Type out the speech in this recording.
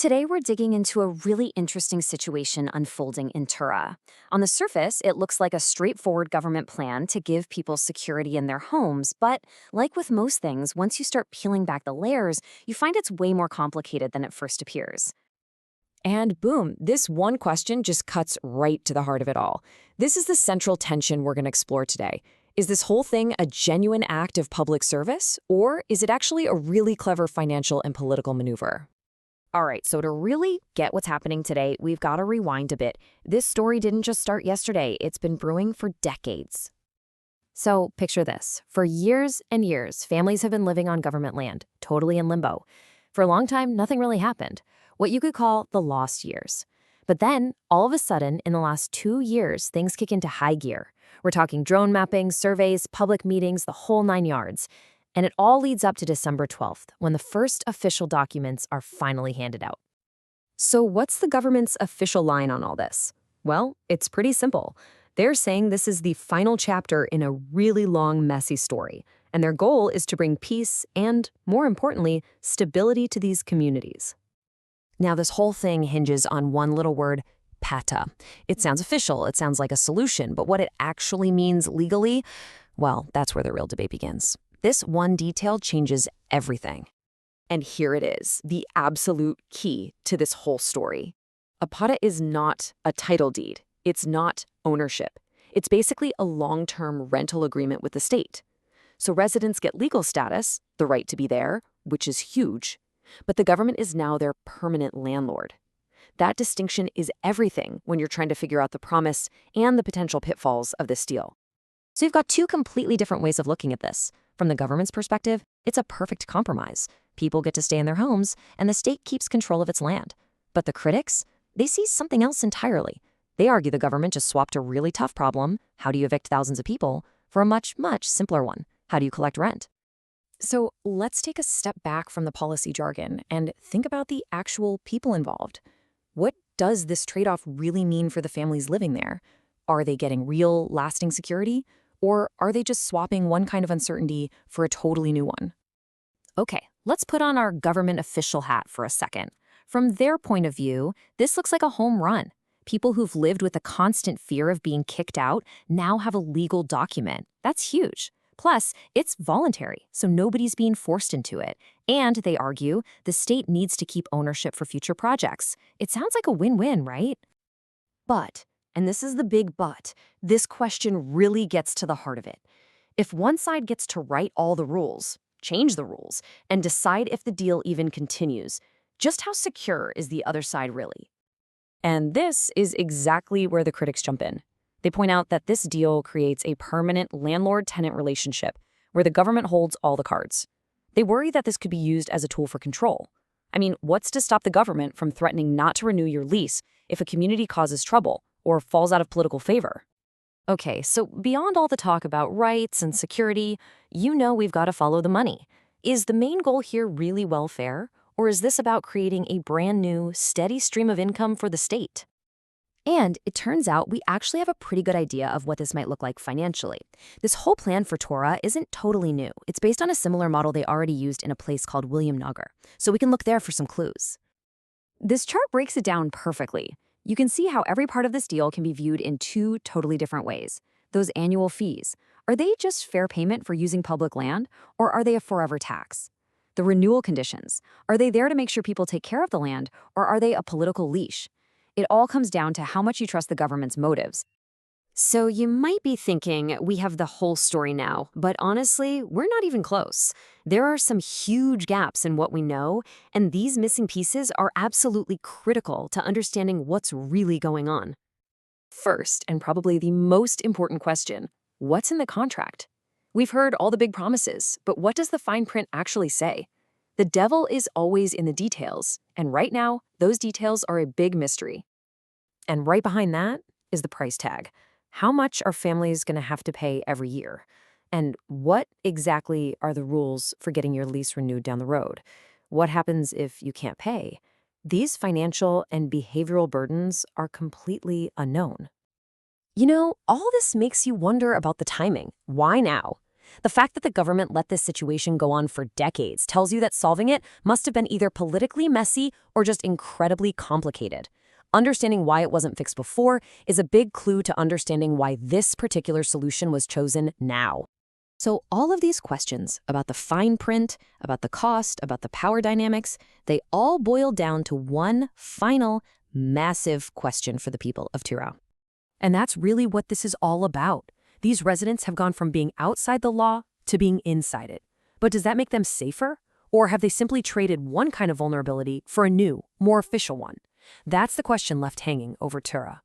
Today, we're digging into a really interesting situation unfolding in Tura. On the surface, it looks like a straightforward government plan to give people security in their homes, but like with most things, once you start peeling back the layers, you find it's way more complicated than it first appears. And boom, this one question just cuts right to the heart of it all. This is the central tension we're going to explore today. Is this whole thing a genuine act of public service, or is it actually a really clever financial and political maneuver? All right, so to really get what's happening today, we've got to rewind a bit. This story didn't just start yesterday, it's been brewing for decades. So picture this. For years and years, families have been living on government land, totally in limbo. For a long time, nothing really happened, what you could call the lost years. But then, all of a sudden, in the last 2 years, things kick into high gear. We're talking drone mapping, surveys, public meetings, the whole 9 yards. And it all leads up to December 12th, when the first official documents are finally handed out. So what's the government's official line on all this? Well, it's pretty simple. They're saying this is the final chapter in a really long, messy story, and their goal is to bring peace and, more importantly, stability to these communities. Now, this whole thing hinges on one little word, Patta. It sounds official, it sounds like a solution, but what it actually means legally, well, that's where the real debate begins. This one detail changes everything. And here it is, the absolute key to this whole story. A Patta is not a title deed. It's not ownership. It's basically a long-term rental agreement with the state. So residents get legal status, the right to be there, which is huge, but the government is now their permanent landlord. That distinction is everything when you're trying to figure out the promise and the potential pitfalls of this deal. So you've got two completely different ways of looking at this. From the government's perspective, it's a perfect compromise. People get to stay in their homes, and the state keeps control of its land. But the critics, they see something else entirely. They argue the government just swapped a really tough problem, how do you evict thousands of people, for a much, much simpler one, how do you collect rent? So let's take a step back from the policy jargon and think about the actual people involved. What does this trade-off really mean for the families living there? Are they getting real, lasting security? Or are they just swapping one kind of uncertainty for a totally new one? Okay, let's put on our government official hat for a second. From their point of view, this looks like a home run. People who've lived with a constant fear of being kicked out now have a legal document. That's huge. Plus, it's voluntary, so nobody's being forced into it. And, they argue, the state needs to keep ownership for future projects. It sounds like a win-win, right? But, and this is the big but, this question really gets to the heart of it. If one side gets to write all the rules, change the rules, and decide if the deal even continues, just how secure is the other side really? And this is exactly where the critics jump in. They point out that this deal creates a permanent landlord-tenant relationship where the government holds all the cards. They worry that this could be used as a tool for control. I mean, what's to stop the government from threatening not to renew your lease if a community causes trouble or falls out of political favor? Okay, so beyond all the talk about rights and security, you know we've got to follow the money. Is the main goal here really welfare, or is this about creating a brand new, steady stream of income for the state? And it turns out we actually have a pretty good idea of what this might look like financially. This whole plan for Tura isn't totally new. It's based on a similar model they already used in a place called Williamnagar, so we can look there for some clues. This chart breaks it down perfectly. You can see how every part of this deal can be viewed in two totally different ways. Those annual fees, are they just fair payment for using public land, or are they a forever tax? The renewal conditions, are they there to make sure people take care of the land, or are they a political leash? It all comes down to how much you trust the government's motives. So you might be thinking, we have the whole story now, but honestly, we're not even close. There are some huge gaps in what we know, and these missing pieces are absolutely critical to understanding what's really going on. First, and probably the most important question, what's in the contract? We've heard all the big promises, but what does the fine print actually say? The devil is always in the details, and right now, those details are a big mystery. And right behind that is the price tag. How much are families going to have to pay every year? And what exactly are the rules for getting your lease renewed down the road? What happens if you can't pay? These financial and behavioral burdens are completely unknown. You know, all this makes you wonder about the timing. Why now? The fact that the government let this situation go on for decades tells you that solving it must have been either politically messy or just incredibly complicated. Understanding why it wasn't fixed before is a big clue to understanding why this particular solution was chosen now. So all of these questions about the fine print, about the cost, about the power dynamics, they all boil down to one final, massive question for the people of Tura. And that's really what this is all about. These residents have gone from being outside the law to being inside it. But does that make them safer? Or have they simply traded one kind of vulnerability for a new, more official one? That's the question left hanging over Tura.